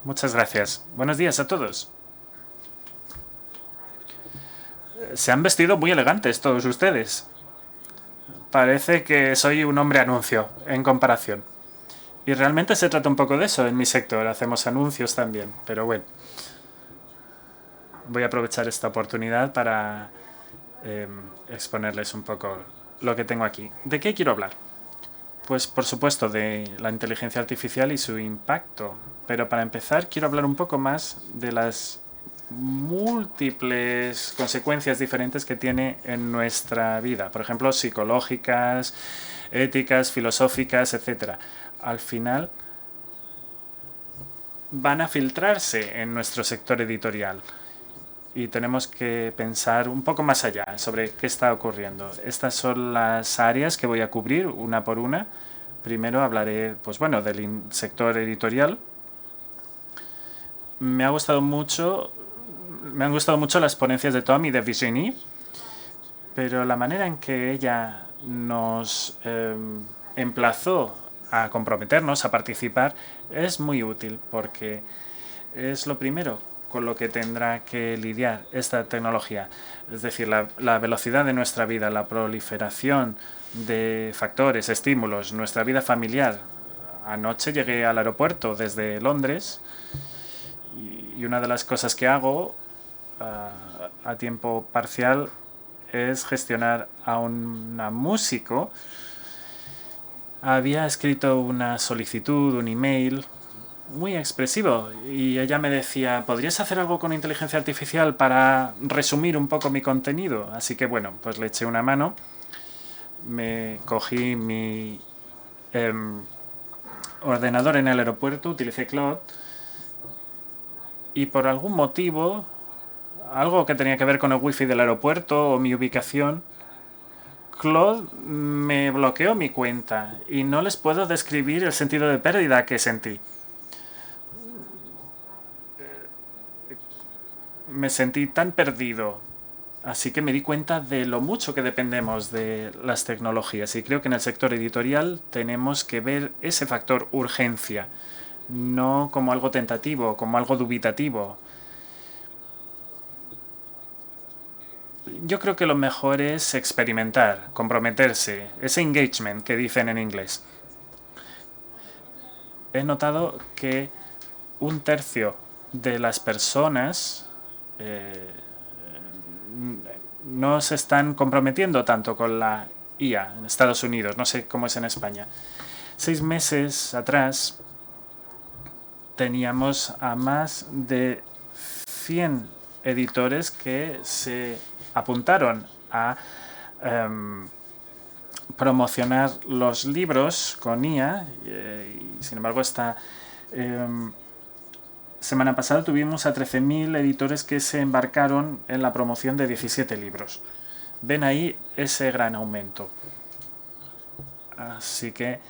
Muchas gracias. Buenos días a todos. Se han vestido muy elegantes todos ustedes. Parece que soy un hombre anuncio en comparación. Y realmente se trata un poco de eso en mi sector. Hacemos anuncios también. Pero bueno, voy a aprovechar esta oportunidad para exponerles un poco lo que tengo aquí. ¿De qué quiero hablar? Pues por supuesto de la inteligencia artificial y su impacto. Pero para empezar quiero hablar un poco más de las múltiples consecuencias diferentes que tiene en nuestra vida. Por ejemplo, psicológicas, éticas, filosóficas, etcétera. Al final van a filtrarse en nuestro sector editorial y tenemos que pensar un poco más allá sobre qué está ocurriendo. Estas son las áreas que voy a cubrir una por una. Primero hablaré, pues bueno, del sector editorial. Me ha gustado mucho, me han gustado mucho las ponencias de Tom y de Virginie, pero la manera en que ella nos emplazó a comprometernos, a participar, es muy útil porque es lo primero con lo que tendrá que lidiar esta tecnología. Es decir, la velocidad de nuestra vida, la proliferación de factores, estímulos, nuestra vida familiar. Anoche llegué al aeropuerto desde Londres y una de las cosas que hago a tiempo parcial es gestionar a un músico. Había escrito una solicitud, un email muy expresivo y ella me decía, ¿podrías hacer algo con inteligencia artificial para resumir un poco mi contenido? Así que bueno, pues le eché una mano, me cogí mi ordenador en el aeropuerto, utilicé Claude y por algún motivo, algo que tenía que ver con el wifi del aeropuerto o mi ubicación, Claude me bloqueó mi cuenta y no les puedo describir el sentido de pérdida que sentí. Me sentí tan perdido. Así que me di cuenta de lo mucho que dependemos de las tecnologías y creo que en el sector editorial tenemos que ver ese factor urgencia, no como algo tentativo, como algo dubitativo. Yo creo que lo mejor es experimentar, comprometerse, ese engagement que dicen en inglés. He notado que un tercio de las personas no se están comprometiendo tanto con la IA en Estados Unidos, no sé cómo es en España. 6 meses atrás teníamos a más de 100 editores que se apuntaron a promocionar los libros con IA y sin embargo esta semana pasada tuvimos a 13.000 editores que se embarcaron en la promoción de 17 libros. Ven ahí ese gran aumento. Así que,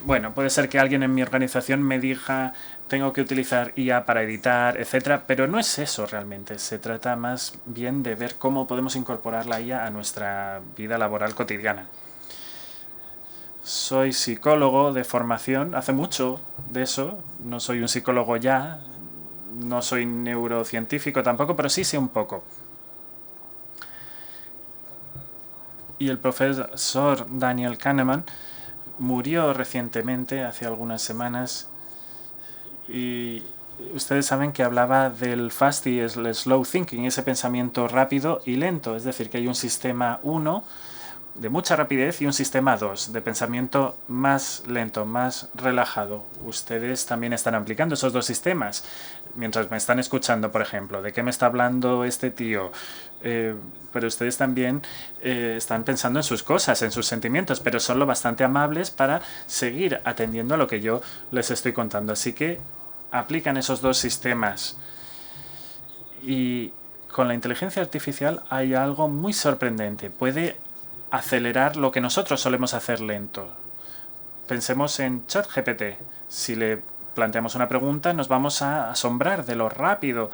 bueno, puede ser que alguien en mi organización me diga tengo que utilizar IA para editar, etcétera, pero no es eso realmente. Se trata más bien de ver cómo podemos incorporar la IA a nuestra vida laboral cotidiana. Soy psicólogo de formación, hace mucho de eso, no soy un psicólogo ya, no soy neurocientífico tampoco, pero sí sé un poco. Y el profesor Daniel Kahneman murió recientemente, hace algunas semanas, y ustedes saben que hablaba del fast y el slow thinking, ese pensamiento rápido y lento, es decir, que hay un sistema 1 de mucha rapidez y un sistema 2 de pensamiento más lento, más relajado. Ustedes también están aplicando esos dos sistemas. Mientras me están escuchando, por ejemplo, ¿de qué me está hablando este tío? Pero ustedes también están pensando en sus cosas, en sus sentimientos, pero son lo bastante amables para seguir atendiendo a lo que yo les estoy contando. Así que aplican esos dos sistemas. Y con la inteligencia artificial hay algo muy sorprendente. Puede acelerar lo que nosotros solemos hacer lento. Pensemos en ChatGPT. Si le planteamos una pregunta, nos vamos a asombrar de lo rápido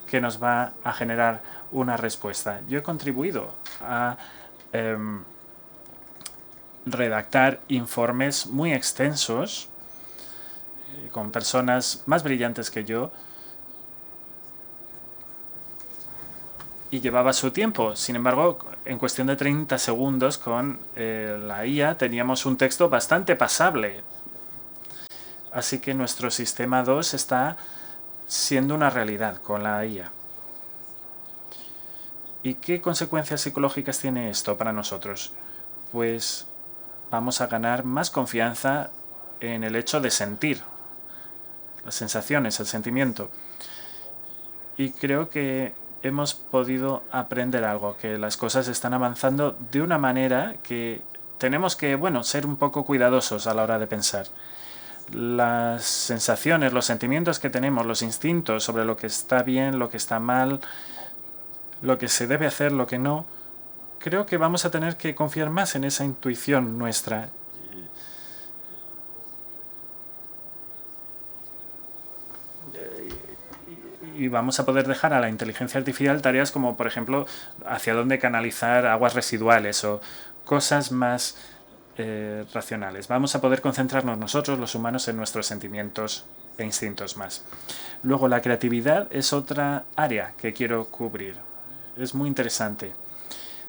que nos va a generar una respuesta. Yo he contribuido a redactar informes muy extensos con personas más brillantes que yo, y llevaba su tiempo. Sin embargo, en cuestión de 30 segundos con la IA teníamos un texto bastante pasable. Así que nuestro sistema 2 está siendo una realidad con la IA. ¿Y qué consecuencias psicológicas tiene esto para nosotros? Pues vamos a ganar más confianza en el hecho de sentir, las sensaciones, el sentimiento. Y creo que hemos podido aprender algo, que las cosas están avanzando de una manera que tenemos que, bueno, ser un poco cuidadosos a la hora de pensar. Las sensaciones, los sentimientos que tenemos, los instintos sobre lo que está bien, lo que está mal, lo que se debe hacer, lo que no, creo que vamos a tener que confiar más en esa intuición nuestra. Y vamos a poder dejar a la inteligencia artificial tareas como, por ejemplo, hacia dónde canalizar aguas residuales o cosas más racionales. Vamos a poder concentrarnos nosotros, los humanos, en nuestros sentimientos e instintos más. Luego, la creatividad es otra área que quiero cubrir. Es muy interesante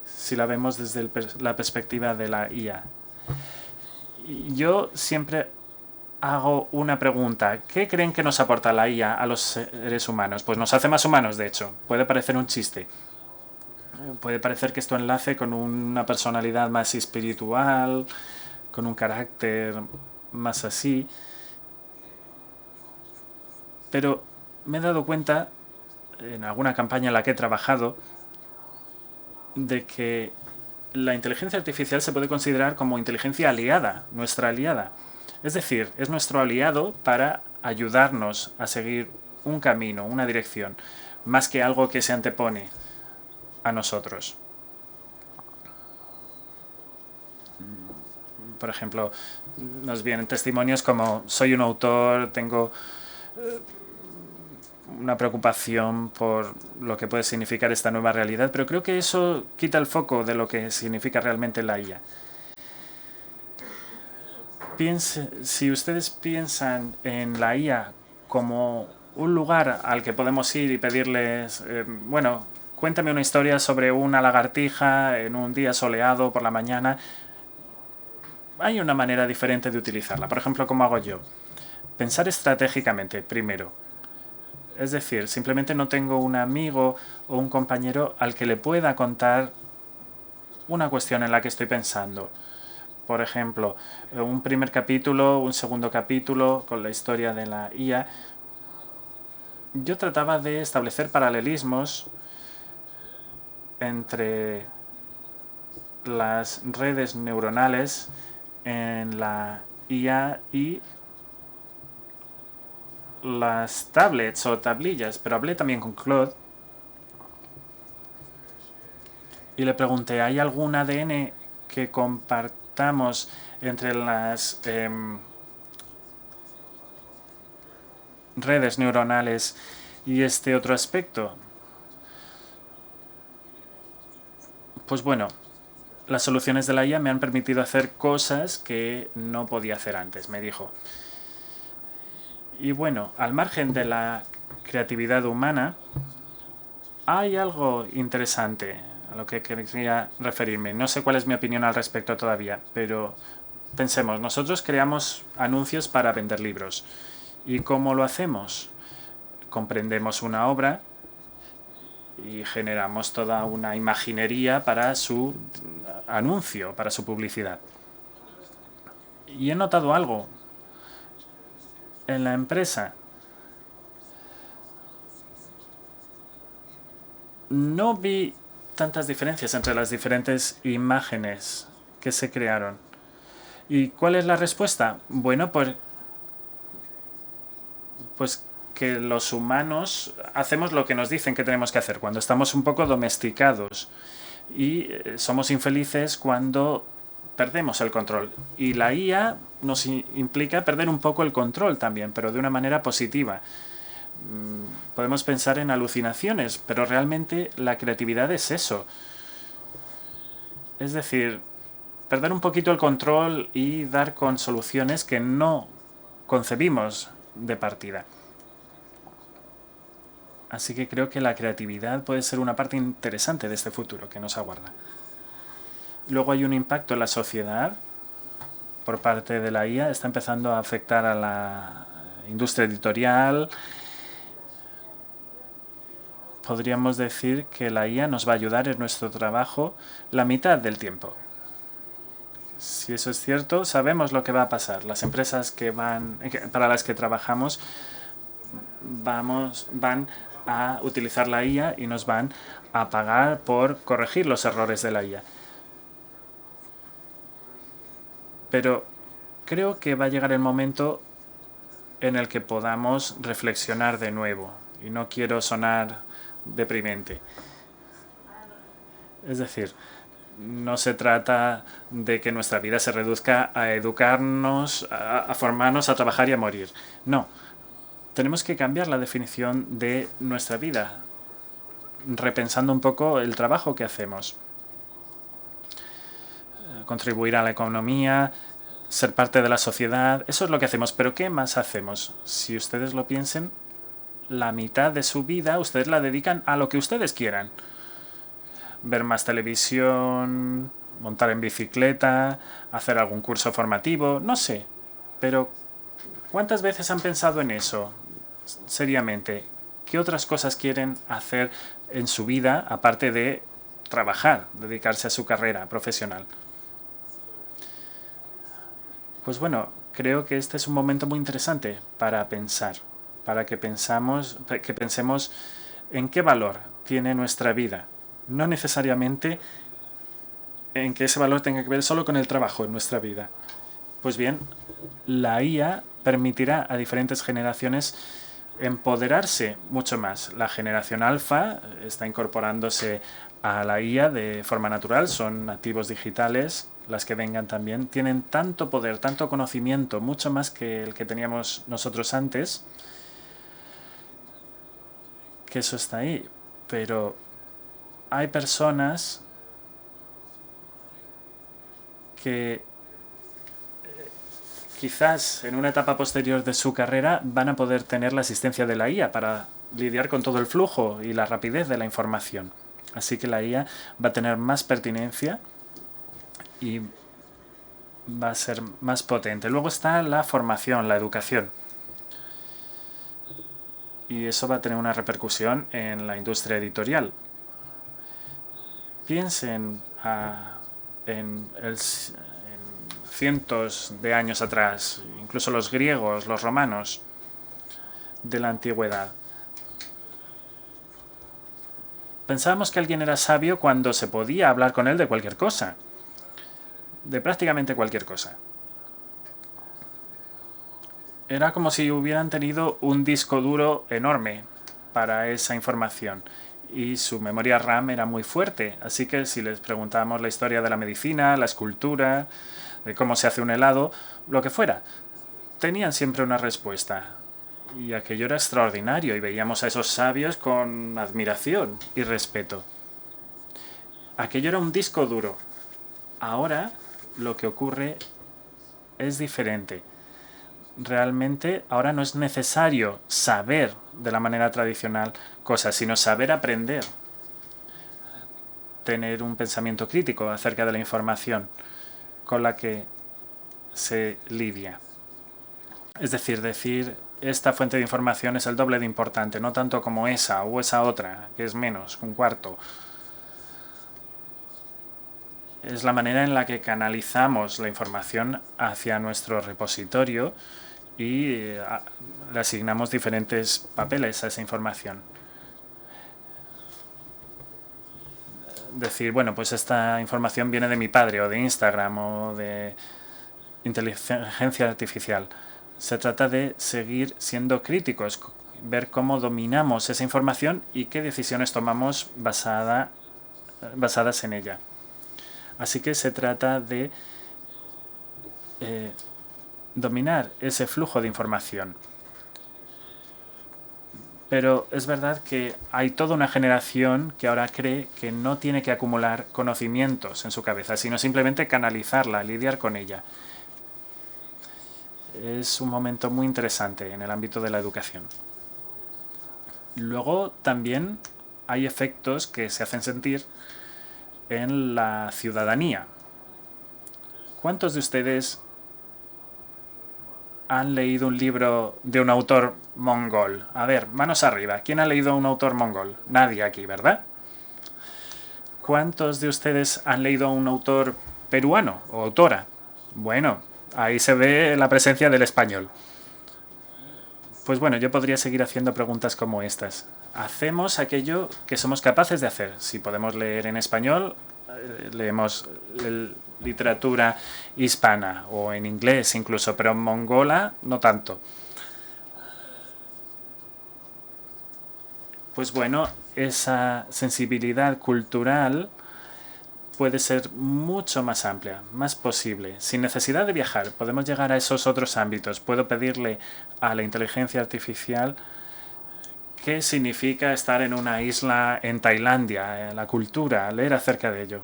si la vemos desde la perspectiva de la IA. Yo siempre hago una pregunta. ¿Qué creen que nos aporta la IA a los seres humanos? Pues nos hace más humanos, de hecho. Puede parecer un chiste. Puede parecer que esto enlace con una personalidad más espiritual, con un carácter más así. Pero me he dado cuenta, en alguna campaña en la que he trabajado, de que la inteligencia artificial se puede considerar como inteligencia aliada, nuestra aliada. Es decir, es nuestro aliado para ayudarnos a seguir un camino, una dirección, más que algo que se antepone a nosotros. Por ejemplo, nos vienen testimonios como soy un autor, tengo una preocupación por lo que puede significar esta nueva realidad, pero creo que eso quita el foco de lo que significa realmente la IA. Si ustedes piensan en la IA como un lugar al que podemos ir y pedirles, bueno, cuéntame una historia sobre una lagartija en un día soleado por la mañana, hay una manera diferente de utilizarla. Por ejemplo, ¿cómo hago yo? Pensar estratégicamente, primero. Es decir, simplemente no tengo un amigo o un compañero al que le pueda contar una cuestión en la que estoy pensando. Por ejemplo, un primer capítulo, un segundo capítulo con la historia de la IA. Yo trataba de establecer paralelismos entre las redes neuronales en la IA y las tablets o tablillas, pero hablé también con Claude y le pregunté, ¿hay algún ADN que compartamos entre las redes neuronales y este otro aspecto? Pues bueno, las soluciones de la IA me han permitido hacer cosas que no podía hacer antes, me dijo. Y bueno, al margen de la creatividad humana, hay algo interesante a lo que quería referirme. No sé cuál es mi opinión al respecto todavía, pero pensemos, nosotros creamos anuncios para vender libros. ¿Y cómo lo hacemos? Comprendemos una obra y generamos toda una imaginería para su anuncio, para su publicidad. Y he notado algo en la empresa. No vi tantas diferencias entre las diferentes imágenes que se crearon. ¿Y cuál es la respuesta? Bueno, pues que los humanos hacemos lo que nos dicen que tenemos que hacer cuando estamos un poco domesticados y somos infelices cuando perdemos el control. Y la IA nos implica perder un poco el control también, pero de una manera positiva. Podemos pensar en alucinaciones, pero realmente la creatividad es eso. Es decir, perder un poquito el control y dar con soluciones que no concebimos de partida. Así que creo que la creatividad puede ser una parte interesante de este futuro que nos aguarda. Luego hay un impacto en la sociedad por parte de la IA. Está empezando a afectar a la industria editorial. Podríamos decir que la IA nos va a ayudar en nuestro trabajo la mitad del tiempo. Si eso es cierto, sabemos lo que va a pasar. Las empresas para las que trabajamos van a utilizar la IA y nos van a pagar por corregir los errores de la IA. Pero creo que va a llegar el momento en el que podamos reflexionar de nuevo. Y no quiero sonar deprimente. Es decir, no se trata de que nuestra vida se reduzca a educarnos, a formarnos, a trabajar y a morir. No. Tenemos que cambiar la definición de nuestra vida, repensando un poco el trabajo que hacemos. Contribuir a la economía, ser parte de la sociedad, eso es lo que hacemos. Pero ¿qué más hacemos? Si ustedes lo piensen, la mitad de su vida ustedes la dedican a lo que ustedes quieran. Ver más televisión, montar en bicicleta, hacer algún curso formativo, no sé. Pero ¿cuántas veces han pensado en eso? Seriamente, ¿qué otras cosas quieren hacer en su vida aparte de trabajar, dedicarse a su carrera profesional? Pues bueno, creo que este es un momento muy interesante para pensar, para que pensemos en qué valor tiene nuestra vida. No necesariamente en que ese valor tenga que ver solo con el trabajo en nuestra vida. Pues bien, la IA permitirá a diferentes generaciones empoderarse mucho más. La generación alfa está incorporándose a la IA de forma natural, son nativos digitales. Las que vengan también tienen tanto poder, tanto conocimiento, mucho más que el que teníamos nosotros antes, que eso está ahí. Pero hay personas que quizás en una etapa posterior de su carrera van a poder tener la asistencia de la IA para lidiar con todo el flujo y la rapidez de la información. Así que la IA va a tener más pertinencia y va a ser más potente. Luego está la formación, la educación. Y eso va a tener una repercusión en la industria editorial. Piensen en cientos de años atrás, incluso los griegos, los romanos de la antigüedad. Pensábamos que alguien era sabio cuando se podía hablar con él de cualquier cosa, de prácticamente cualquier cosa. Era como si hubieran tenido un disco duro enorme para esa información y su memoria RAM era muy fuerte. Así que si les preguntábamos la historia de la medicina, la escultura, de cómo se hace un helado, lo que fuera, tenían siempre una respuesta. Y aquello era extraordinario y veíamos a esos sabios con admiración y respeto. Aquello era un disco duro. Ahora lo que ocurre es diferente. Realmente ahora no es necesario saber de la manera tradicional cosas, sino saber aprender. Tener un pensamiento crítico acerca de la información con la que se lidia. Es decir, esta fuente de información es el doble de importante, no tanto como esa o esa otra, que es menos, un cuarto. Es la manera en la que canalizamos la información hacia nuestro repositorio y le asignamos diferentes papeles a esa información. Decir, bueno, pues esta información viene de mi padre o de Instagram o de inteligencia artificial. Se trata de seguir siendo críticos, ver cómo dominamos esa información y qué decisiones tomamos basadas en ella. Así que se trata de dominar ese flujo de información. Pero es verdad que hay toda una generación que ahora cree que no tiene que acumular conocimientos en su cabeza, sino simplemente canalizarla, lidiar con ella. es un momento muy interesante en el ámbito de la educación. Luego también hay efectos que se hacen sentir en la ciudadanía. ¿Cuántos de ustedes han leído un libro de un autor mongol? A ver, manos arriba. ¿Quién ha leído un autor mongol? Nadie aquí, ¿verdad? ¿Cuántos de ustedes han leído a un autor peruano o autora? Bueno, ahí se ve la presencia del español. Pues bueno, yo podría seguir haciendo preguntas como estas. Hacemos aquello que somos capaces de hacer. Si podemos leer en español, leemos literatura hispana o en inglés incluso, pero en mongola no tanto. Pues bueno, esa sensibilidad cultural puede ser mucho más amplia, más posible. Sin necesidad de viajar, podemos llegar a esos otros ámbitos. Puedo pedirle a la inteligencia artificial qué significa estar en una isla en Tailandia, la cultura, leer acerca de ello.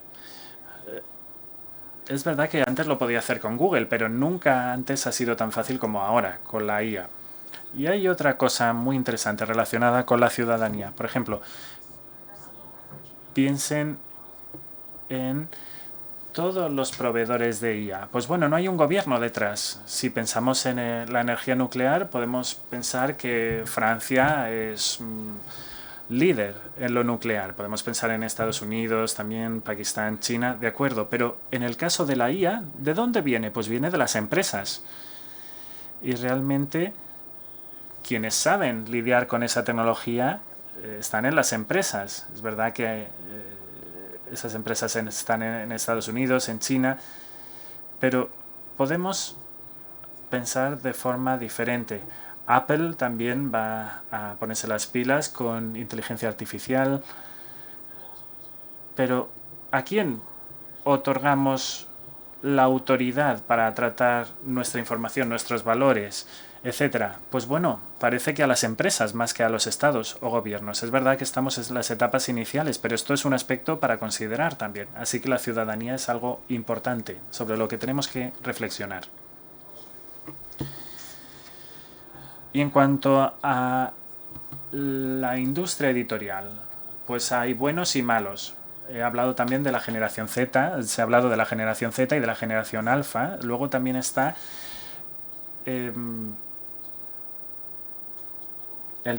Es verdad que antes lo podía hacer con Google, pero nunca antes ha sido tan fácil como ahora, con la IA. Y hay otra cosa muy interesante relacionada con la ciudadanía. Por ejemplo, piensen en todos los proveedores de IA. Pues bueno, no hay un gobierno detrás. Si pensamos en la energía nuclear, podemos pensar que Francia es líder en lo nuclear. Podemos pensar en Estados Unidos, también Pakistán, China, de acuerdo. Pero en el caso de la IA, ¿de dónde viene? Pues viene de las empresas. Y realmente quienes saben lidiar con esa tecnología están en las empresas. Es verdad que esas empresas están en Estados Unidos, en China, pero podemos pensar de forma diferente. Apple también va a ponerse las pilas con inteligencia artificial, pero ¿a quién otorgamos la autoridad para tratar nuestra información, nuestros valores, etcétera? Pues bueno, parece que a las empresas más que a los estados o gobiernos. Es verdad que estamos en las etapas iniciales, pero esto es un aspecto para considerar también. Así que la ciudadanía es algo importante sobre lo que tenemos que reflexionar. Y en cuanto a la industria editorial, pues hay buenos y malos. He hablado también de la generación Z, se ha hablado de la generación Z y de la generación alfa. Luego también está el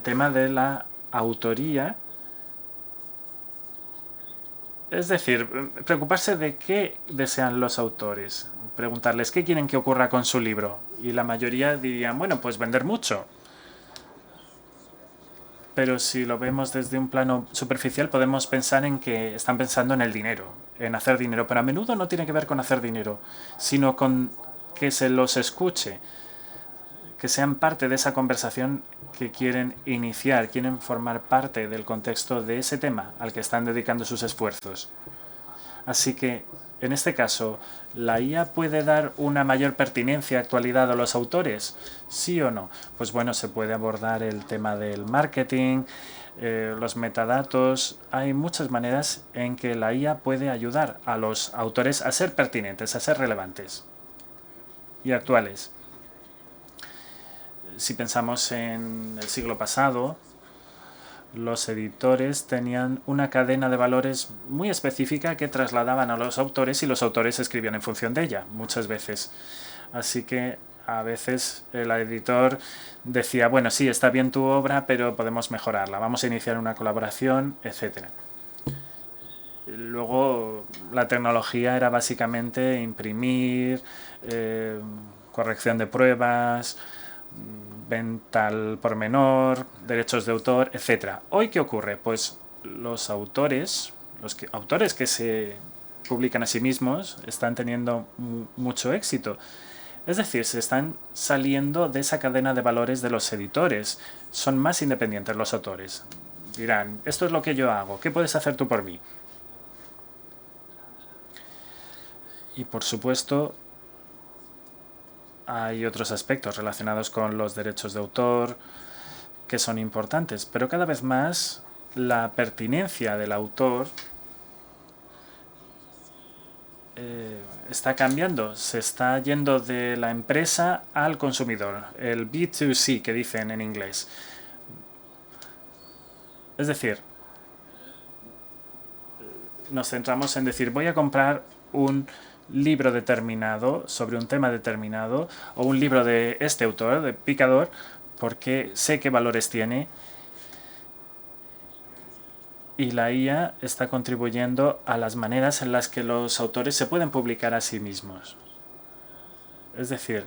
tema de la autoría. Es decir, preocuparse de qué desean los autores. Preguntarles qué quieren que ocurra con su libro. Y la mayoría dirían, bueno, pues vender mucho. Pero si lo vemos desde un plano superficial, podemos pensar en que están pensando en el dinero, en hacer dinero. Pero a menudo no tiene que ver con hacer dinero, sino con que se los escuche, que sean parte de esa conversación que quieren iniciar, quieren formar parte del contexto de ese tema al que están dedicando sus esfuerzos. Así que, en este caso, ¿la IA puede dar una mayor pertinencia, actualidad a los autores? ¿Sí o no? Pues bueno, se puede abordar el tema del marketing, los metadatos. Hay muchas maneras en que la IA puede ayudar a los autores a ser pertinentes, a ser relevantes y actuales. Si pensamos en el siglo pasado, los editores tenían una cadena de valores muy específica que trasladaban a los autores y los autores escribían en función de ella, muchas veces. Así que a veces el editor decía, bueno, sí, está bien tu obra, pero podemos mejorarla, vamos a iniciar una colaboración, etcétera. Luego la tecnología era básicamente imprimir, corrección de pruebas, venta al por menor, derechos de autor, etcétera. Hoy, ¿qué ocurre? Pues los autores, autores que se publican a sí mismos, están teniendo mucho éxito. Es decir, se están saliendo de esa cadena de valores de los editores. Son más independientes los autores. Dirán, esto es lo que yo hago, ¿qué puedes hacer tú por mí? Y por supuesto, hay otros aspectos relacionados con los derechos de autor que son importantes, pero cada vez más la pertinencia del autor está cambiando, se está yendo de la empresa al consumidor, el B2C que dicen en inglés. Es decir, nos centramos en decir, voy a comprar un libro determinado sobre un tema determinado o un libro de este autor, de Picador, porque sé qué valores tiene y la IA está contribuyendo a las maneras en las que los autores se pueden publicar a sí mismos. Es decir,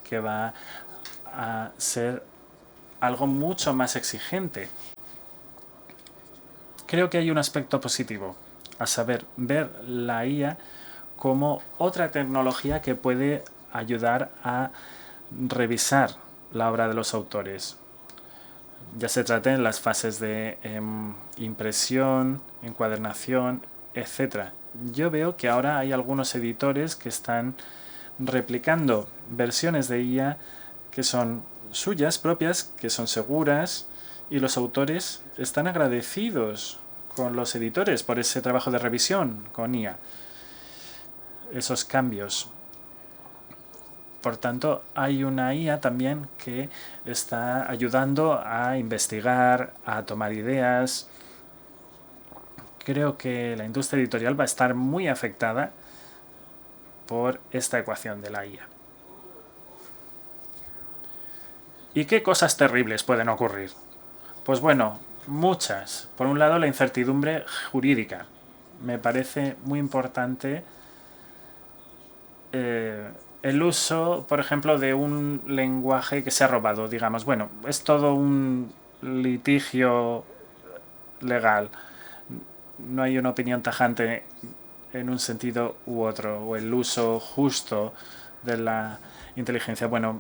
que va a ser algo mucho más exigente. Creo que hay un aspecto positivo, a saber, ver la IA como otra tecnología que puede ayudar a revisar la obra de los autores. Ya se trate en las fases de impresión, encuadernación, etc. Yo veo que ahora hay algunos editores que están replicando versiones de IA que son suyas propias, que son seguras, y los autores están agradecidos con los editores por ese trabajo de revisión con IA, esos cambios. Por tanto, hay una IA también que está ayudando a investigar, a tomar ideas. Creo que la industria editorial va a estar muy afectada por esta ecuación de la IA. ¿Y qué cosas terribles pueden ocurrir? Pues bueno, muchas. Por un lado, la incertidumbre jurídica. Me parece muy importante el uso, por ejemplo, de un lenguaje que se ha robado, digamos. Bueno, es todo un litigio legal. No hay una opinión tajante en un sentido u otro, o el uso justo de la inteligencia. Bueno,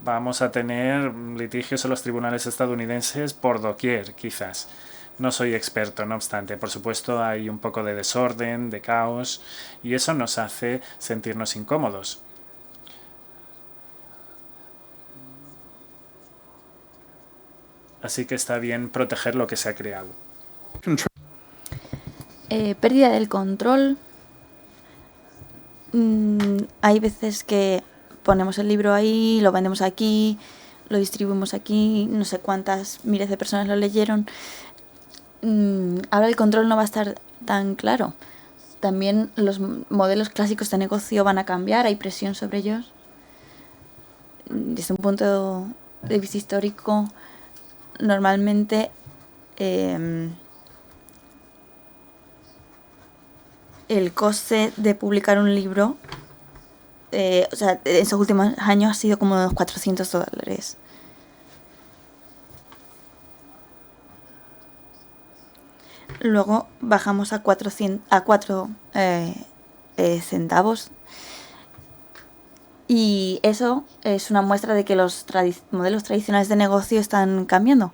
vamos a tener litigios en los tribunales estadounidenses por doquier, quizás. No soy experto, no obstante. Por supuesto, hay un poco de desorden, de caos, y eso nos hace sentirnos incómodos. Así que está bien proteger lo que se ha creado. Pérdida del control. Hay veces que ponemos el libro ahí, lo vendemos aquí, lo distribuimos aquí, no sé cuántas miles de personas lo leyeron. Ahora el control no va a estar tan claro. También los modelos clásicos de negocio van a cambiar, hay presión sobre ellos. Desde un punto de vista histórico, normalmente el coste de publicar un libro, o sea, en estos últimos años ha sido como unos $400. Luego bajamos a 4 centavos. Y eso es una muestra de que los modelos tradicionales de negocio están cambiando.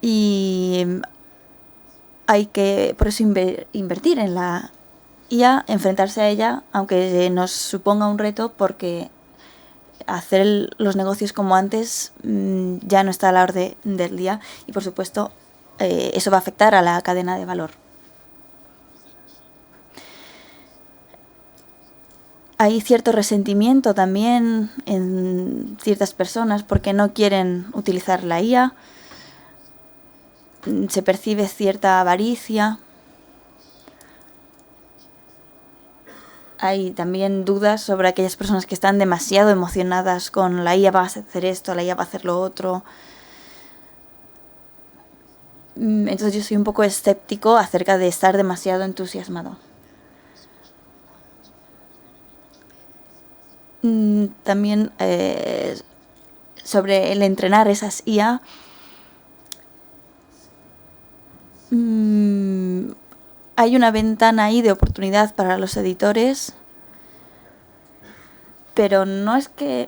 Y hay que, por eso, invertir en la IA, enfrentarse a ella, aunque nos suponga un reto, porque hacer los negocios como antes ya no está a la orden del día. Y, por supuesto, eso va a afectar a la cadena de valor. Hay cierto resentimiento también en ciertas personas porque no quieren utilizar la IA. Se percibe cierta avaricia. Hay también dudas sobre aquellas personas que están demasiado emocionadas con la IA va a hacer esto, la IA va a hacer lo otro. Entonces yo soy un poco escéptico acerca de estar demasiado entusiasmado. También sobre el entrenar esas IA, hay una ventana ahí de oportunidad para los editores, pero no es que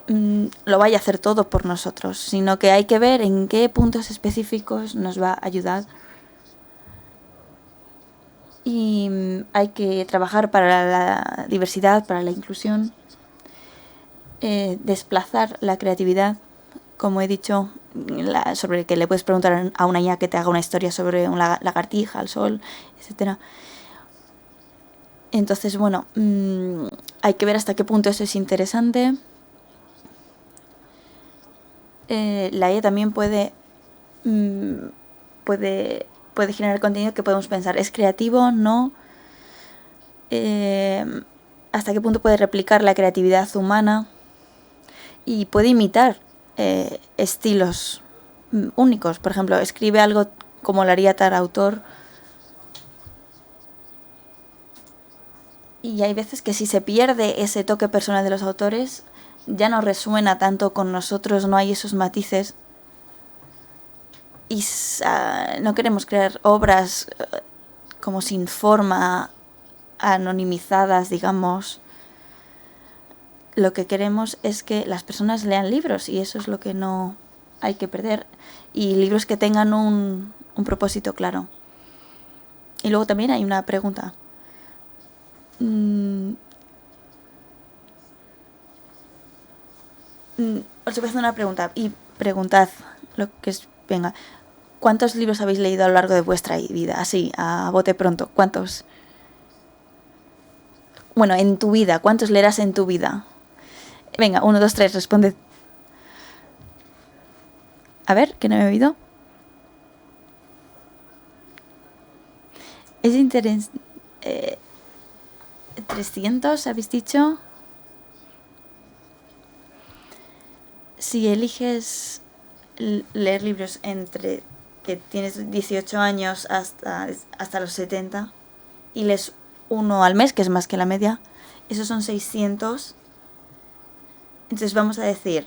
lo vaya a hacer todo por nosotros, sino que hay que ver en qué puntos específicos nos va a ayudar. Y hay que trabajar para la diversidad, para la inclusión, desplazar la creatividad, como he dicho, sobre que le puedes preguntar a una IA que te haga una historia sobre una lagartija, el sol, etcétera. Entonces, bueno, hay que ver hasta qué punto eso es interesante. La IA también puede generar contenido que podemos pensar, ¿es creativo? ¿No? ¿Hasta qué punto puede replicar la creatividad humana? Y puede imitar estilos únicos. Por ejemplo, escribe algo como lo haría tal autor. Y hay veces que si se pierde ese toque personal de los autores, ya no resuena tanto con nosotros, no hay esos matices. Y no queremos crear obras como sin forma, anonimizadas, digamos. Lo que queremos es que las personas lean libros y eso es lo que no hay que perder. Y libros que tengan un propósito claro. Y luego también hay una pregunta. Os voy a hacer una pregunta y preguntad lo que es. Venga, ¿cuántos libros habéis leído a lo largo de vuestra vida? Así, a bote pronto. ¿Cuántos? Bueno, en tu vida. ¿Cuántos leerás en tu vida? Venga, 1, 2, 3, responde. A ver, que no me he oído. Es interesante. 300, ¿habéis dicho? Si eliges leer libros entre que tienes 18 años hasta los 70 y lees uno al mes, que es más que la media, esos son 600. Entonces vamos a decir,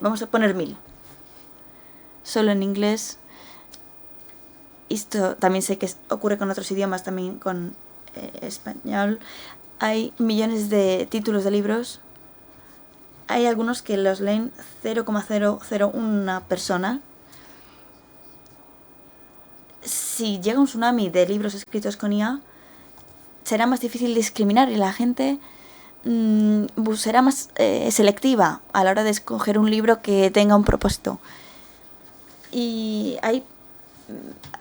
vamos a poner 1000. Solo en inglés. Esto también sé que ocurre con otros idiomas, también con español. Hay millones de títulos de libros. Hay algunos que los leen 0,001 persona. Si llega un tsunami de libros escritos con IA, será más difícil discriminar y la gente será más selectiva a la hora de escoger un libro que tenga un propósito. Y hay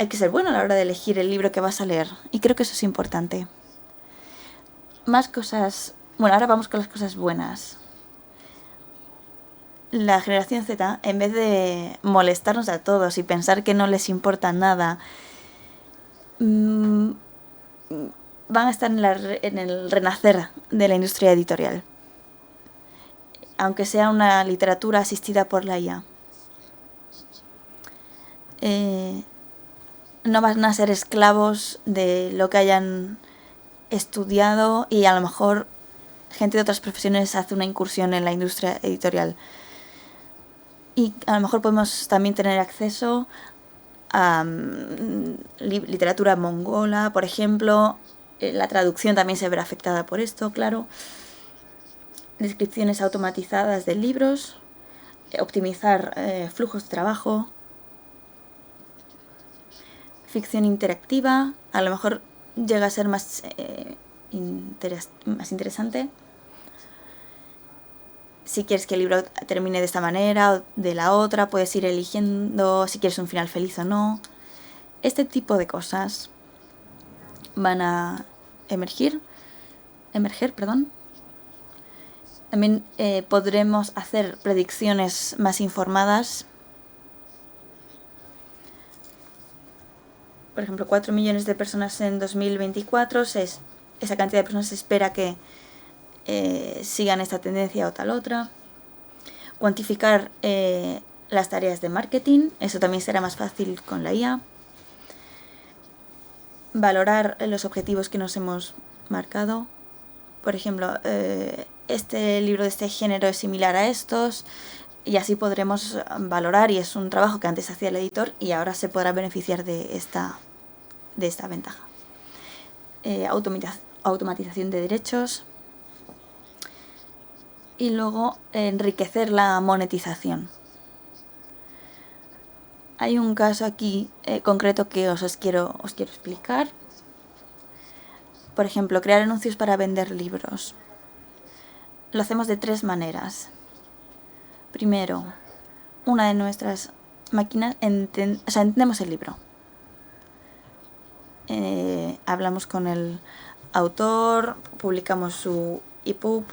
que ser bueno a la hora de elegir el libro que vas a leer. Y creo que eso es importante. Más cosas. Bueno, ahora vamos con las cosas buenas. La generación Z, en vez de molestarnos a todos y pensar que no les importa nada, van a estar en el renacer de la industria editorial. Aunque sea una literatura asistida por la IA. No van a ser esclavos de lo que hayan estudiado y a lo mejor gente de otras profesiones hace una incursión en la industria editorial. Y a lo mejor podemos también tener acceso a literatura mongola, por ejemplo. La traducción también se verá afectada por esto, claro. Descripciones automatizadas de libros, optimizar flujos de trabajo, ficción interactiva, a lo mejor llega a ser más interesante. Si quieres que el libro termine de esta manera o de la otra, puedes ir eligiendo si quieres un final feliz o no. Este tipo de cosas van a emerger. También podremos hacer predicciones más informadas. Por ejemplo, 4 millones de personas en 2024. Esa cantidad de personas se espera que sigan esta tendencia o tal otra. Cuantificar las tareas de marketing. Eso también será más fácil con la IA. Valorar los objetivos que nos hemos marcado. Por ejemplo, este libro de este género es similar a estos, y así podremos valorar, y es un trabajo que antes hacía el editor y ahora se podrá beneficiar de esta ventaja. Automatización de derechos y luego enriquecer la monetización. Hay un caso aquí concreto que os quiero explicar. Por ejemplo, crear anuncios para vender libros. Lo hacemos de 3 maneras. Primero, una de nuestras máquinas entendemos el libro. Hablamos con el autor, publicamos su EPUB,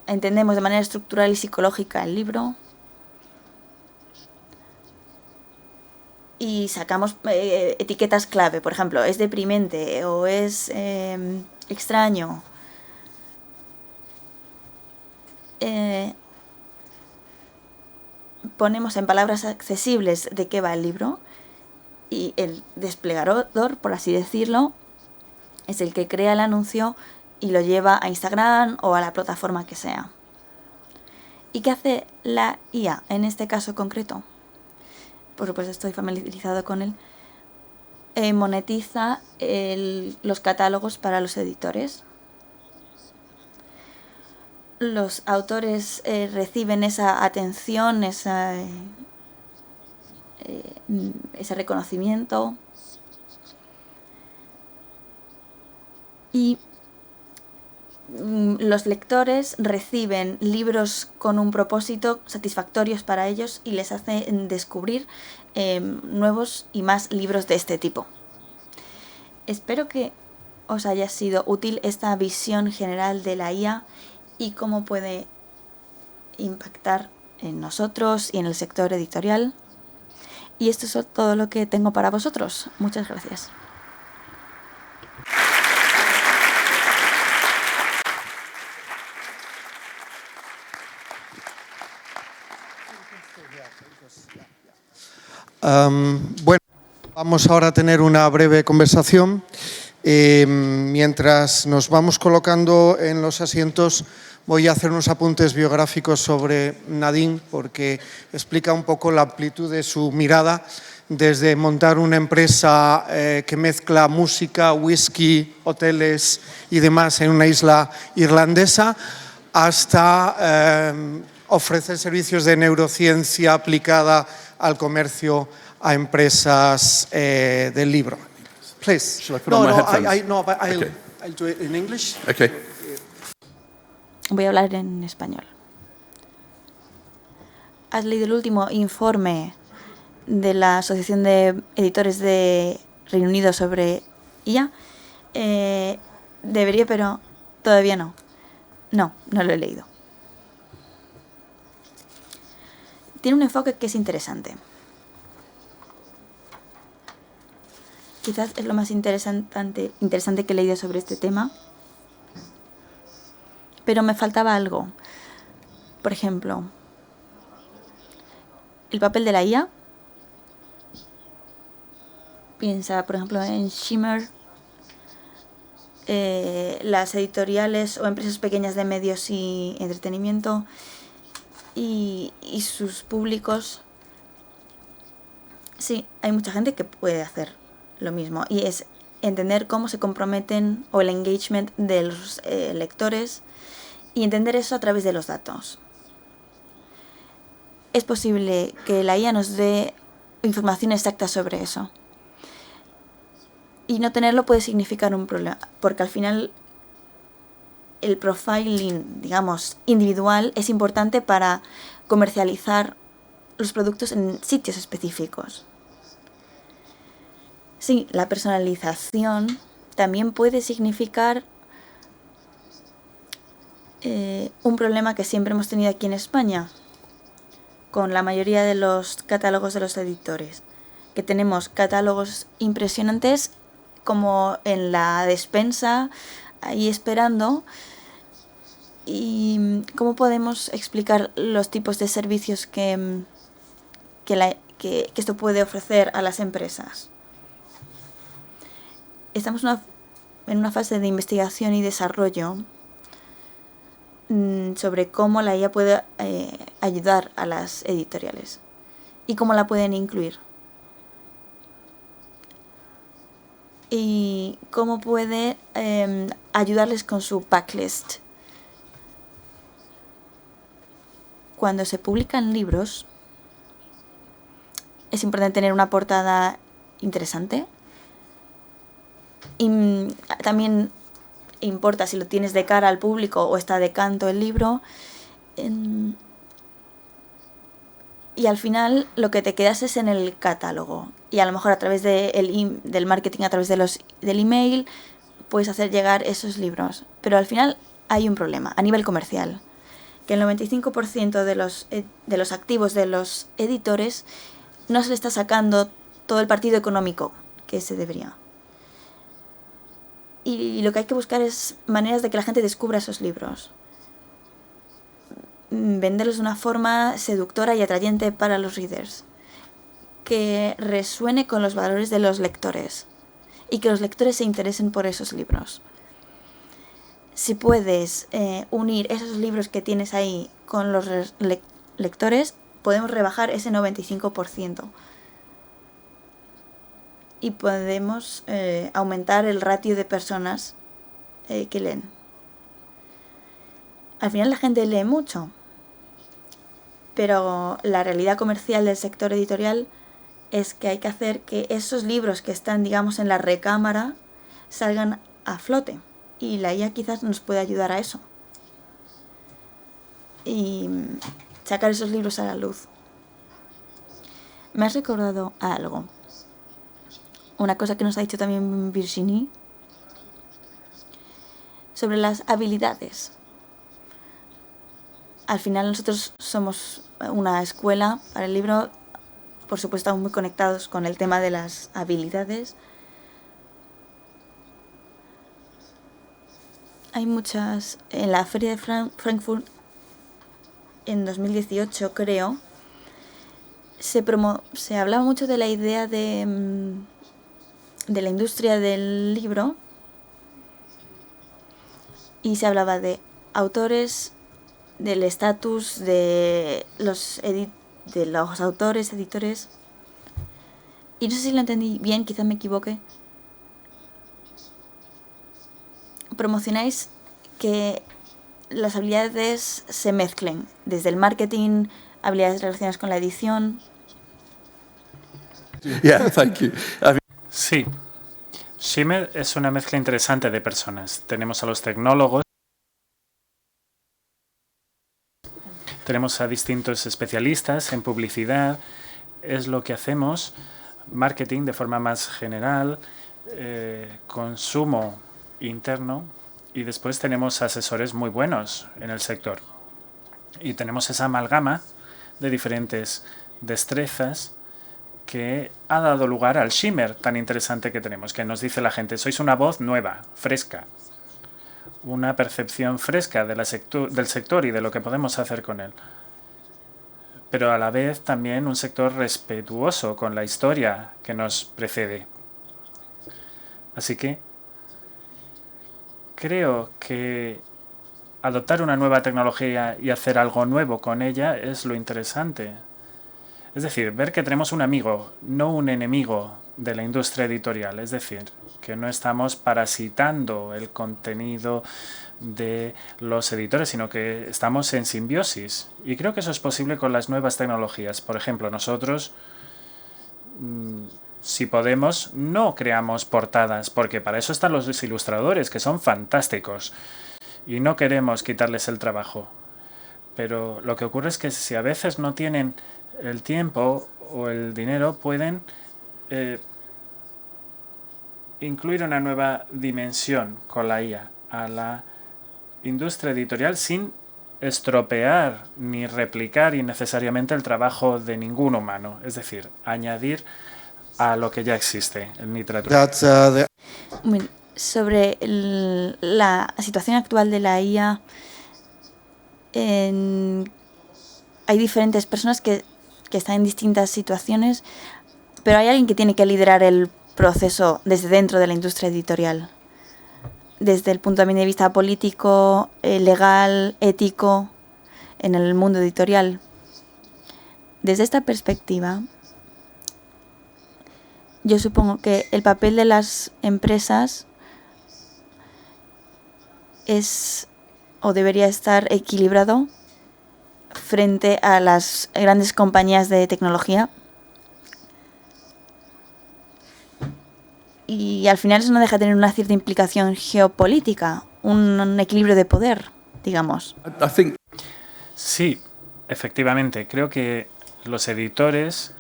entendemos de manera estructural y psicológica el libro y sacamos etiquetas clave, por ejemplo, es deprimente o es extraño. Ponemos en palabras accesibles de qué va el libro y el desplegador, por así decirlo, es el que crea el anuncio y lo lleva a Instagram o a la plataforma que sea. ¿Y qué hace la IA en este caso concreto? Por supuesto estoy familiarizado con él. Monetiza los catálogos para los editores. Los autores reciben esa atención, ese reconocimiento y los lectores reciben libros con un propósito satisfactorios para ellos y les hacen descubrir nuevos y más libros de este tipo. Espero que os haya sido útil esta visión general de la IA y cómo puede impactar en nosotros y en el sector editorial. Y esto es todo lo que tengo para vosotros. Muchas gracias. Bueno, vamos ahora a tener una breve conversación. Mientras nos vamos colocando en los asientos, voy a hacer unos apuntes biográficos sobre Nadine, porque explica un poco la amplitud de su mirada, desde montar una empresa que mezcla música, whisky, hoteles y demás en una isla irlandesa, hasta ofrecer servicios de neurociencia aplicada al comercio, a empresas del libro. Please. Shall I put on my headphones? Okay. I'll do it in English. Okay. Voy a hablar en español. ¿Has leído el último informe de la Asociación de Editores de Reino Unido sobre IA? Debería, pero todavía no. No lo he leído. Tiene un enfoque que es interesante. Quizás es lo más interesante que he leído sobre este tema. Pero me faltaba algo. Por ejemplo, el papel de la IA. Piensa, por ejemplo, en Shimmer, las editoriales o empresas pequeñas de medios y entretenimiento y sus públicos. Sí, hay mucha gente que puede hacer lo mismo y es entender cómo se comprometen o el engagement de los lectores y entender eso a través de los datos. Es posible que la IA nos dé información exacta sobre eso. Y no tenerlo puede significar un problema, porque al final el profiling, digamos, individual es importante para comercializar los productos en sitios específicos. Sí, la personalización también puede significar un problema que siempre hemos tenido aquí en España con la mayoría de los catálogos de los editores, que tenemos catálogos impresionantes como en la despensa, ahí esperando. ¿Y cómo podemos explicar los tipos de servicios que esto puede ofrecer a las empresas? Estamos en una fase de investigación y desarrollo sobre cómo la IA puede ayudar a las editoriales y cómo la pueden incluir. Y cómo puede ayudarles con su backlist. Cuando se publican libros, es importante tener una portada interesante. Y también importa si lo tienes de cara al público o está de canto el libro. y al final lo que te quedas es en el catálogo. Y a lo mejor a través del marketing, a través del email, puedes hacer llegar esos libros. Pero al final hay un problema a nivel comercial, que el 95% de los activos de los editores no se le está sacando todo el partido económico que se debería. Y lo que hay que buscar es maneras de que la gente descubra esos libros. Venderlos de una forma seductora y atrayente para los readers, que resuene con los valores de los lectores y que los lectores se interesen por esos libros. Si puedes unir esos libros que tienes ahí con los lectores, podemos rebajar ese 95% y podemos aumentar el ratio de personas que leen. Al final la gente lee mucho, pero la realidad comercial del sector editorial es que hay que hacer que esos libros que están, digamos, en la recámara salgan a flote. Y la IA quizás nos puede ayudar a eso. Y sacar esos libros a la luz. Me has recordado algo. Una cosa que nos ha dicho también Virginie sobre las habilidades. Al final nosotros somos una escuela para el libro. Por supuesto, estamos muy conectados con el tema de las habilidades. Hay muchas... En la feria de Frankfurt, en 2018 creo, se hablaba mucho de la idea de la industria del libro y se hablaba de autores, del estatus de los autores, editores. Y no sé si lo entendí bien, quizás me equivoque. Promocionáis que las habilidades se mezclen, desde el marketing, habilidades relacionadas con la edición. Yeah, thank you. Sí. Shimmer es una mezcla interesante de personas. Tenemos a los tecnólogos, tenemos a distintos especialistas en publicidad, es lo que hacemos, marketing de forma más general, consumo interno, y después tenemos asesores muy buenos en el sector. Y tenemos esa amalgama de diferentes destrezas que ha dado lugar al Shimmer tan interesante que tenemos, que nos dice la gente, sois una voz nueva, fresca, una percepción fresca del sector y de lo que podemos hacer con él. Pero a la vez también un sector respetuoso con la historia que nos precede. Así que creo que adoptar una nueva tecnología y hacer algo nuevo con ella es lo interesante. Es decir, ver que tenemos un amigo, no un enemigo de la industria editorial. Es decir, que no estamos parasitando el contenido de los editores, sino que estamos en simbiosis. Y creo que eso es posible con las nuevas tecnologías. Por ejemplo, nosotros, si podemos, no creamos portadas, porque para eso están los ilustradores, que son fantásticos. Y no queremos quitarles el trabajo. Pero lo que ocurre es que si a veces no tienen el tiempo o el dinero, pueden incluir una nueva dimensión con la IA a la industria editorial sin estropear ni replicar innecesariamente el trabajo de ningún humano. Es decir, añadir a lo que ya existe en literatura. Sobre la situación actual de la IA, hay diferentes personas que están en distintas situaciones, pero hay alguien que tiene que liderar el proceso desde dentro de la industria editorial, desde el punto de vista político, legal, ético, en el mundo editorial. Desde esta perspectiva, yo supongo que el papel de las empresas es o debería estar equilibrado frente a las grandes compañías de tecnología. Y al final eso no deja de tener una cierta implicación geopolítica, un equilibrio de poder, digamos. Sí, efectivamente. Creo que los editores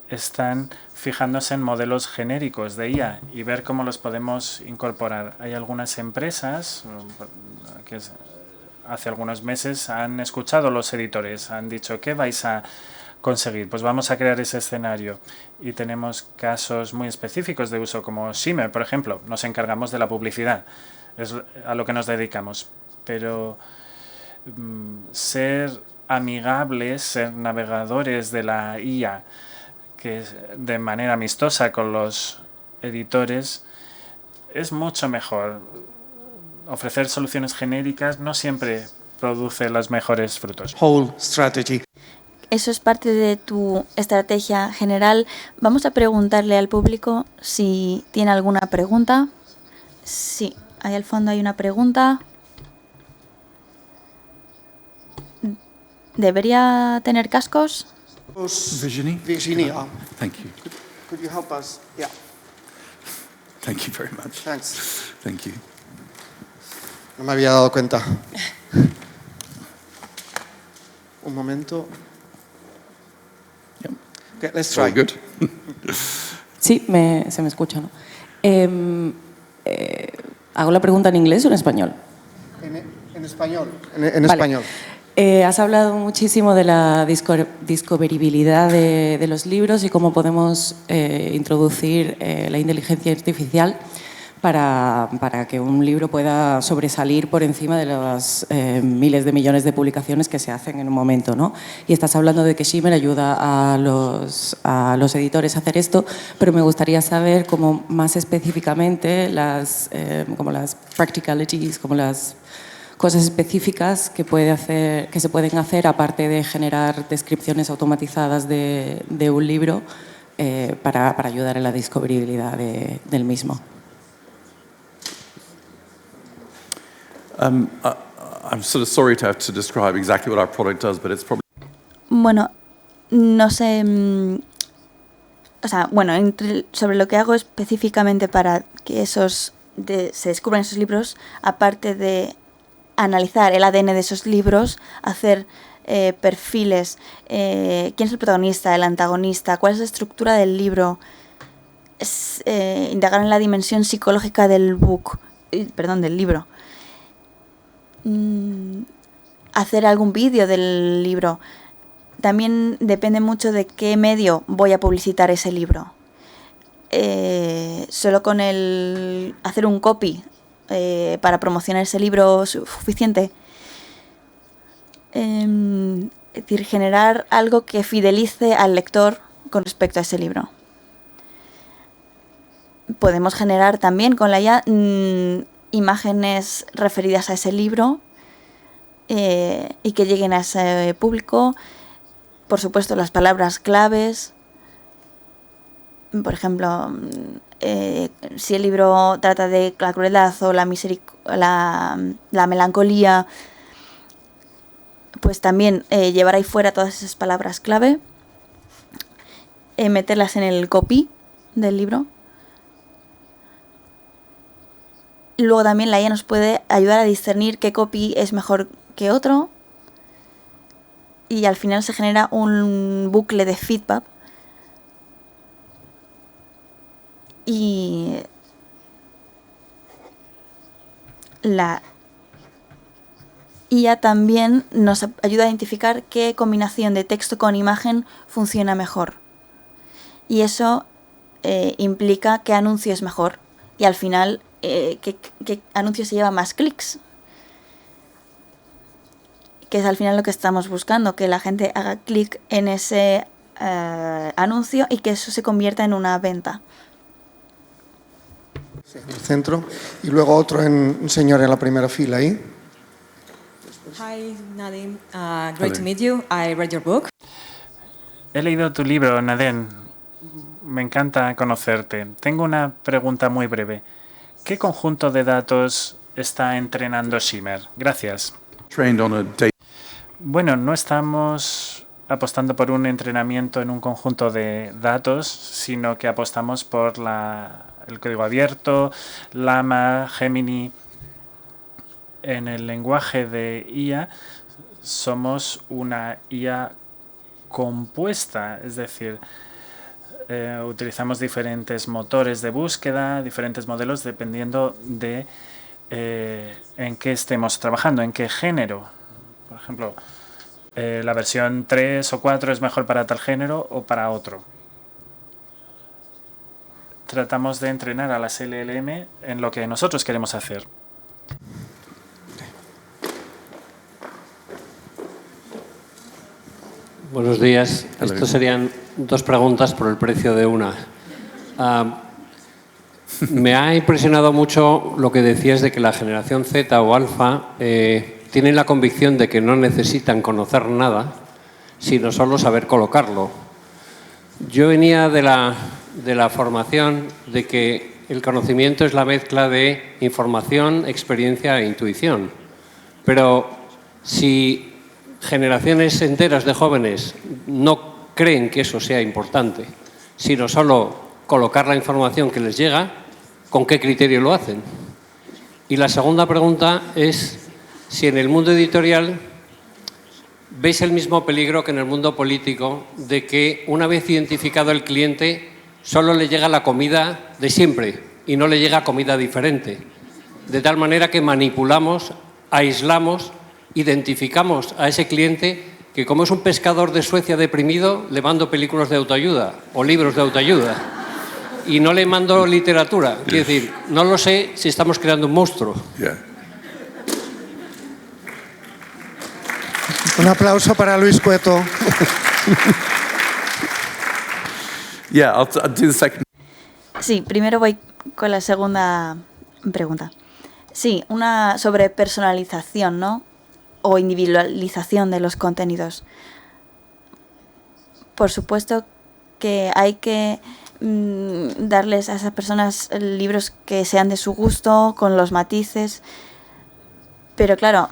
están fijándose en modelos genéricos de IA y ver cómo los podemos incorporar. Hay algunas empresas que hace algunos meses han escuchado a los editores, han dicho, ¿qué vais a conseguir? Pues vamos a crear ese escenario. Y tenemos casos muy específicos de uso, como Shimmer, por ejemplo. Nos encargamos de la publicidad, es a lo que nos dedicamos. Pero ser amigables, ser navegadores de la IA, que de manera amistosa con los editores, es mucho mejor. Ofrecer soluciones genéricas no siempre produce los mejores frutos. Whole strategy. Eso es parte de tu estrategia general. Vamos a preguntarle al público si tiene alguna pregunta. Sí, ahí al fondo hay una pregunta. ¿Debería tener cascos? Virginia. Thank you. Could you help us? Yeah. Thank you very much. Thanks. Thank you. No me había dado cuenta. Un momento. Yep. Okay, let's try. All good. Sí, se me escucha, ¿no? ¿Hago la pregunta en inglés o en español? En español. En Vale. español. Has hablado muchísimo de la discoverabilidad de los libros y cómo podemos introducir la inteligencia artificial para que un libro pueda sobresalir por encima de las miles de millones de publicaciones que se hacen en un momento, ¿no? Y estás hablando de que Shimmer ayuda a los editores a hacer esto, pero me gustaría saber cómo más específicamente como las practicalities, como las cosas específicas que se pueden hacer aparte de generar descripciones automatizadas de un libro para ayudar en la discoverabilidad del mismo. I'm sort of sorry to have to describe exactly what our product does, but it's probably... Bueno, no sé. O sea, bueno, sobre lo que hago específicamente para que se descubran esos libros, aparte de analizar el ADN de esos libros, hacer perfiles, quién es el protagonista, el antagonista, cuál es la estructura del libro, indagar en la dimensión psicológica del libro, hacer algún vídeo del libro. También depende mucho de qué medio voy a publicitar ese libro. Solo con hacer un copy para promocionar ese libro es suficiente. Es decir, generar algo que fidelice al lector con respecto a ese libro. Podemos generar también con la IA imágenes referidas a ese libro y que lleguen a ese público. Por supuesto, las palabras claves. Por ejemplo, si el libro trata de la crueldad o la melancolía, pues también llevar ahí fuera todas esas palabras clave, meterlas en el copy del libro. Luego también la IA nos puede ayudar a discernir qué copy es mejor que otro y al final se genera un bucle de feedback. Y la IA también nos ayuda a identificar qué combinación de texto con imagen funciona mejor. Y eso implica qué anuncio es mejor. Y al final, qué anuncio se lleva más clics. Que es al final lo que estamos buscando, que la gente haga clic en ese anuncio y que eso se convierta en una venta. En el centro. Y luego un señor en la primera fila ahí. Hi, Nadine. Great to meet you. I read your book. He leído tu libro, Nadine. Me encanta conocerte. Tengo una pregunta muy breve. ¿Qué conjunto de datos está entrenando Shimmer? Gracias. Bueno, no estamos apostando por un entrenamiento en un conjunto de datos, sino que apostamos por el código abierto, Llama, Gemini. En el lenguaje de IA somos una IA compuesta, es decir, utilizamos diferentes motores de búsqueda, diferentes modelos dependiendo de en qué estemos trabajando, en qué género. Por ejemplo, la versión 3 o 4 es mejor para tal género o para otro. Tratamos de entrenar a las LLM en lo que nosotros queremos hacer. Buenos días. Estos serían 2 preguntas por el precio de una. Me ha impresionado mucho lo que decías de que la generación Z o alfa tienen la convicción de que no necesitan conocer nada, sino solo saber colocarlo. Yo venía de la formación de que el conocimiento es la mezcla de información, experiencia e intuición. Pero si generaciones enteras de jóvenes no creen que eso sea importante, sino solo colocar la información que les llega, ¿con qué criterio lo hacen? Y la segunda pregunta es si en el mundo editorial veis el mismo peligro que en el mundo político de que una vez identificado el cliente solo le llega la comida de siempre y no le llega comida diferente, de tal manera que manipulamos, aislamos, identificamos a ese cliente que, como es un pescador de Suecia deprimido, le mando películas de autoayuda o libros de autoayuda y no le mando literatura. Quiero decir, no lo sé si estamos creando un monstruo. Yeah. Un aplauso para Luis Cueto. Yeah, I'll do the second. Sí, primero voy con la segunda pregunta. Sí, una sobre personalización, ¿no? O individualización de los contenidos. Por supuesto que hay que darles a esas personas libros que sean de su gusto, con los matices. Pero claro,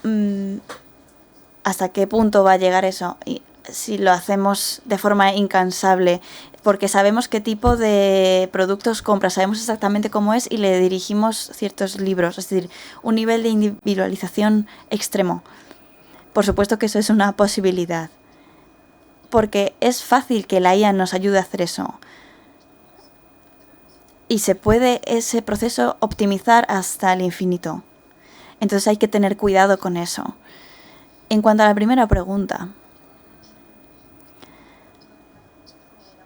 ¿hasta qué punto va a llegar eso? Y si lo hacemos de forma incansable, porque sabemos qué tipo de productos compra, sabemos exactamente cómo es y le dirigimos ciertos libros, es decir, un nivel de individualización extremo. Por supuesto que eso es una posibilidad, porque es fácil que la IA nos ayude a hacer eso. Y se puede ese proceso optimizar hasta el infinito. Entonces hay que tener cuidado con eso. En cuanto a la primera pregunta,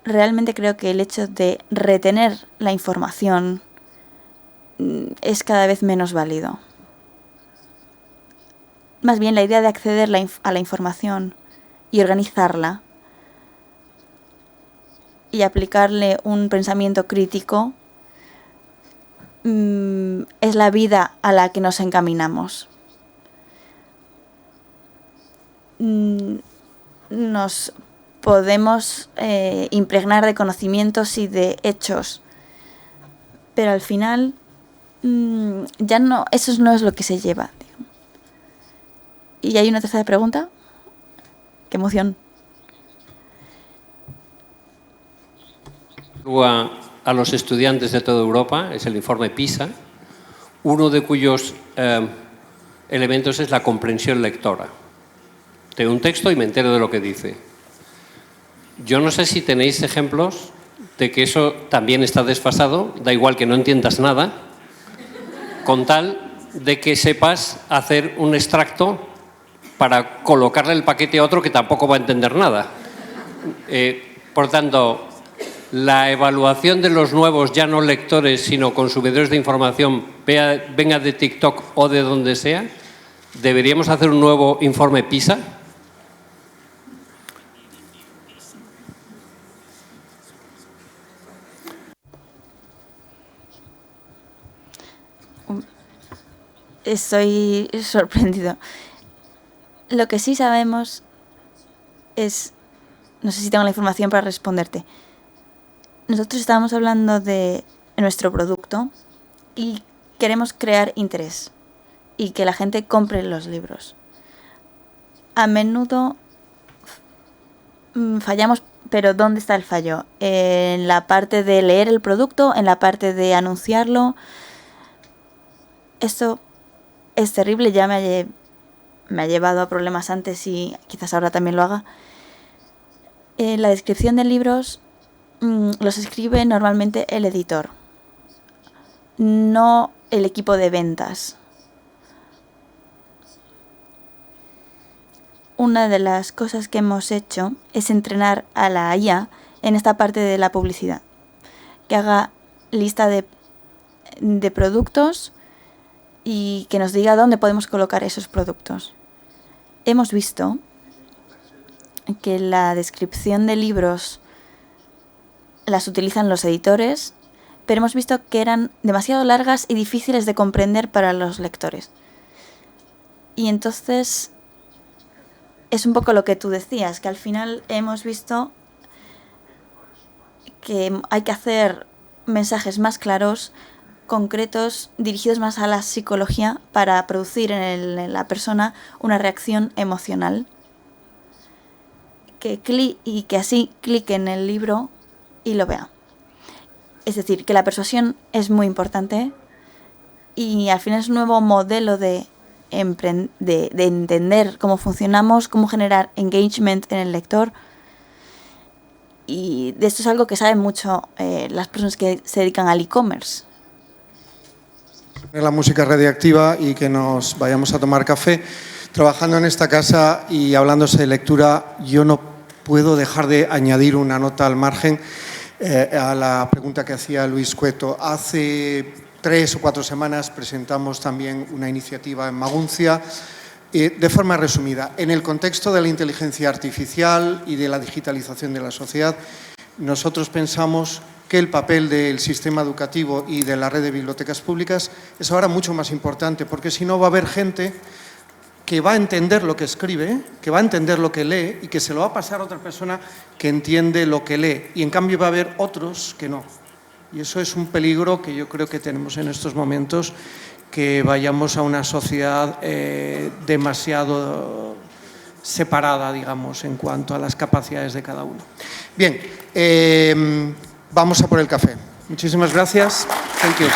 realmente creo que el hecho de retener la información es cada vez menos válido. Más bien la idea de acceder a la información y organizarla y aplicarle un pensamiento crítico es la vida a la que nos encaminamos. Nos podemos impregnar de conocimientos y de hechos, pero al final ya no, eso no es lo que se lleva. ¿Y hay una tercera pregunta? ¡Qué emoción! A los estudiantes de toda Europa, es el informe PISA, uno de cuyos elementos es la comprensión lectora. Tengo un texto y me entero de lo que dice. Yo no sé si tenéis ejemplos de que eso también está desfasado, da igual que no entiendas nada, con tal de que sepas hacer un extracto para colocarle el paquete a otro que tampoco va a entender nada. Por tanto, la evaluación de los nuevos, ya no lectores, sino consumidores de información, venga de TikTok o de donde sea, ¿deberíamos hacer un nuevo informe PISA? Estoy sorprendido. Lo que sí sabemos es, no sé si tengo la información para responderte. Nosotros estábamos hablando de nuestro producto y queremos crear interés y que la gente compre los libros. A menudo fallamos, pero ¿dónde está el fallo? ¿En la parte de leer el producto? ¿En la parte de anunciarlo? Esto es terrible, ya me ha llevado a problemas antes y quizás ahora también lo haga. La descripción de libros los escribe normalmente el editor, no el equipo de ventas. Una de las cosas que hemos hecho es entrenar a la IA en esta parte de la publicidad, que haga lista de productos y que nos diga dónde podemos colocar esos productos. Hemos visto que la descripción de libros las utilizan los editores, pero hemos visto que eran demasiado largas y difíciles de comprender para los lectores. Y entonces es un poco lo que tú decías, que al final hemos visto que hay que hacer mensajes más claros, concretos, dirigidos más a la psicología para producir en la persona una reacción emocional. Y que así clique en el libro y lo vea. Es decir, que la persuasión es muy importante y al final es un nuevo modelo de entender cómo funcionamos, cómo generar engagement en el lector. Y de esto es algo que saben mucho las personas que se dedican al e-commerce. La música radiactiva y que nos vayamos a tomar café. Trabajando en esta casa y hablándose de lectura, yo no puedo dejar de añadir una nota al margen a la pregunta que hacía Luis Cueto. Hace 3 o 4 semanas presentamos también una iniciativa en Maguncia, de forma resumida. En el contexto de la inteligencia artificial y de la digitalización de la sociedad, nosotros pensamos que el papel del sistema educativo y de la red de bibliotecas públicas es ahora mucho más importante, porque si no va a haber gente que va a entender lo que escribe, que va a entender lo que lee y que se lo va a pasar a otra persona que entiende lo que lee. Y en cambio va a haber otros que no. Y eso es un peligro que yo creo que tenemos en estos momentos, que vayamos a una sociedad demasiado separada, digamos, en cuanto a las capacidades de cada uno. Bien, vamos a por el café. Muchísimas gracias. Thank you.